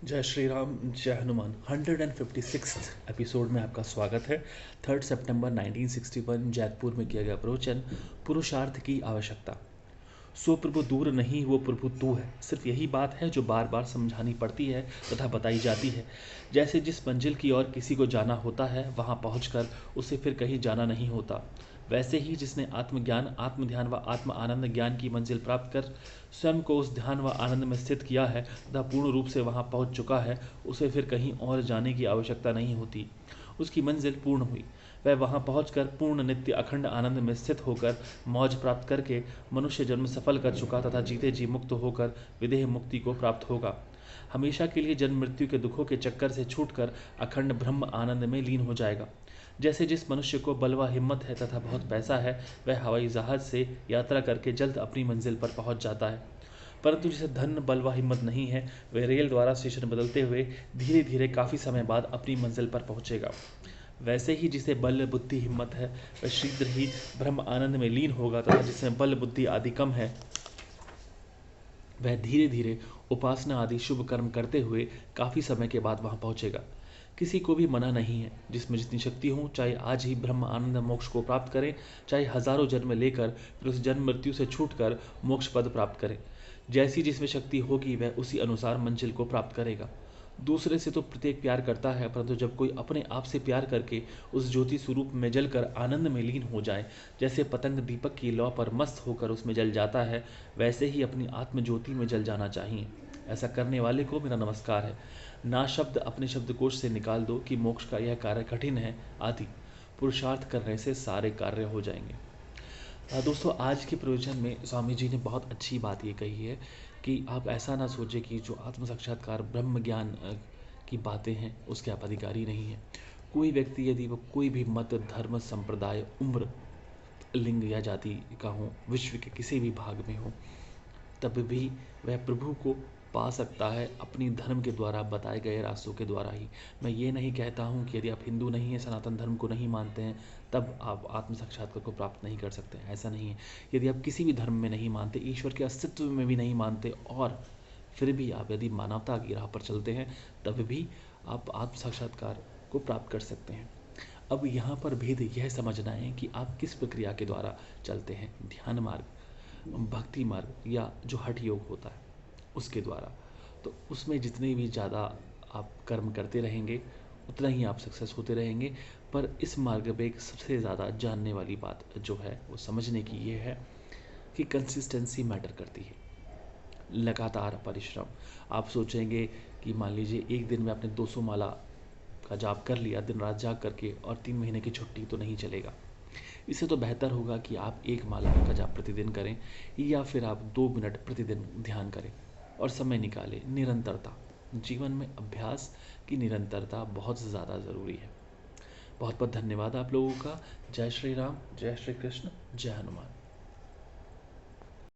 जय श्री राम, जय हनुमान। 156 एपिसोड में आपका स्वागत है। 3 सितंबर 1961 जैतपुर में किया गया प्रवचन, पुरुषार्थ की आवश्यकता। सो प्रभु दूर नहीं, वो प्रभु तू है। सिर्फ यही बात है जो बार बार समझानी पड़ती है तथा बताई जाती है। जैसे जिस मंजिल की ओर किसी को जाना होता है, वहां पहुंचकर उसे फिर कहीं जाना नहीं होता, वैसे ही जिसने आत्मज्ञान, आत्मध्यान व आत्म आनंद ज्ञान की मंजिल प्राप्त कर स्वयं को उस ध्यान व आनंद में स्थित किया है तथा पूर्ण रूप से वहां पहुंच चुका है, उसे फिर कहीं और जाने की आवश्यकता नहीं होती। उसकी मंजिल पूर्ण हुई। वह वहां पहुंचकर पूर्ण नित्य अखंड आनंद में स्थित होकर मौज प्राप्त करके मनुष्य जन्म सफल कर चुका तथा जीते जी मुक्त होकर विदेह मुक्ति को प्राप्त होगा। हमेशा के लिए जन्म मृत्यु के दुखों के चक्कर से छूटकर अखंड ब्रह्म आनंद में लीन हो जाएगा। जैसे जिस मनुष्य को बल व हिम्मत है तथा बहुत पैसा है, वह हवाई जहाज से यात्रा करके जल्द अपनी मंजिल पर पहुंच जाता है। परंतु जिसे धन, बल व हिम्मत नहीं है, वह रेल द्वारा स्टेशन बदलते हुए धीरे धीरे काफी समय बाद अपनी मंजिल पर पहुंचेगा। वैसे ही जिसे बल, बुद्धि, हिम्मत है, वह शीघ्र ही ब्रह्म आनंद में लीन होगा तथा जिसमें बल, बुद्धि आदि कम है, वह धीरे धीरे उपासना आदि शुभ कर्म करते हुए काफी समय के बाद वहां पहुंचेगा। किसी को भी मना नहीं है। जिसमें जितनी शक्ति हो, चाहे आज ही ब्रह्म आनंद मोक्ष को प्राप्त करें, चाहे हजारों जन्म लेकर फिर उस जन्म मृत्यु से छूटकर मोक्ष पद प्राप्त करें। जैसी जिसमें शक्ति होगी, वह उसी अनुसार मंजिल को प्राप्त करेगा। दूसरे से तो प्रत्येक प्यार करता है, परंतु जब कोई अपने आप से प्यार करके उस ज्योति स्वरूप में जलकर आनंद में लीन हो जाए, जैसे पतंग दीपक की लौ पर मस्त होकर उसमें जल जाता है, वैसे ही अपनी आत्म ज्योति में जल जाना चाहिए। ऐसा करने वाले को मेरा नमस्कार है। ना शब्द अपने शब्दकोश से निकाल दो कि मोक्ष का यह कार्य कठिन है आदि। पुरुषार्थ करने से सारे कार्य हो जाएंगे। दोस्तों, आज के प्रवचन में स्वामी जी ने बहुत अच्छी बात ये कही है कि आप ऐसा ना सोचें कि जो आत्म साक्षात्कार, ब्रह्म ज्ञान की बातें हैं, उसके आप अधिकारी नहीं हैं। कोई व्यक्ति यदि वो कोई भी मत, धर्म, संप्रदाय, उम्र, लिंग या जाति का हो, विश्व के किसी भी भाग में हो, तब भी वह प्रभु को पा सकता है अपनी धर्म के द्वारा, बताए गए रास्तों के द्वारा ही। मैं ये नहीं कहता हूँ कि यदि आप हिंदू नहीं हैं, सनातन धर्म को नहीं मानते हैं, तब आप आत्म साक्षात्कार को प्राप्त नहीं कर सकते हैं। ऐसा नहीं है। यदि आप किसी भी धर्म में नहीं मानते, ईश्वर के अस्तित्व में भी नहीं मानते, और फिर भी आप यदि मानवता की राह पर चलते हैं, तब भी आप आत्म साक्षात्कार को प्राप्त कर सकते हैं। अब यहाँ पर भेद यह समझना है कि आप किस प्रक्रिया के द्वारा चलते हैं, ध्यान मार्ग, भक्ति मार्ग, या जो हठ योग होता है उसके द्वारा। तो उसमें जितने भी ज़्यादा आप कर्म करते रहेंगे, उतना ही आप सक्सेस होते रहेंगे। पर इस मार्ग पे एक सबसे ज़्यादा जानने वाली बात जो है वो समझने की ये है कि कंसिस्टेंसी मैटर करती है। लगातार परिश्रम। आप सोचेंगे कि मान लीजिए एक दिन में आपने 200 माला का जाप कर लिया दिन रात जाग करके, और 3 महीने की छुट्टी, तो नहीं चलेगा। इससे तो बेहतर होगा कि आप एक माला का जाप प्रतिदिन करें, या फिर आप 2 मिनट प्रतिदिन ध्यान करें और समय निकालें। निरंतरता, जीवन में अभ्यास की निरंतरता बहुत ज़्यादा ज़रूरी है। बहुत बहुत धन्यवाद आप लोगों का। जय श्री राम, जय श्री कृष्ण, जय हनुमान।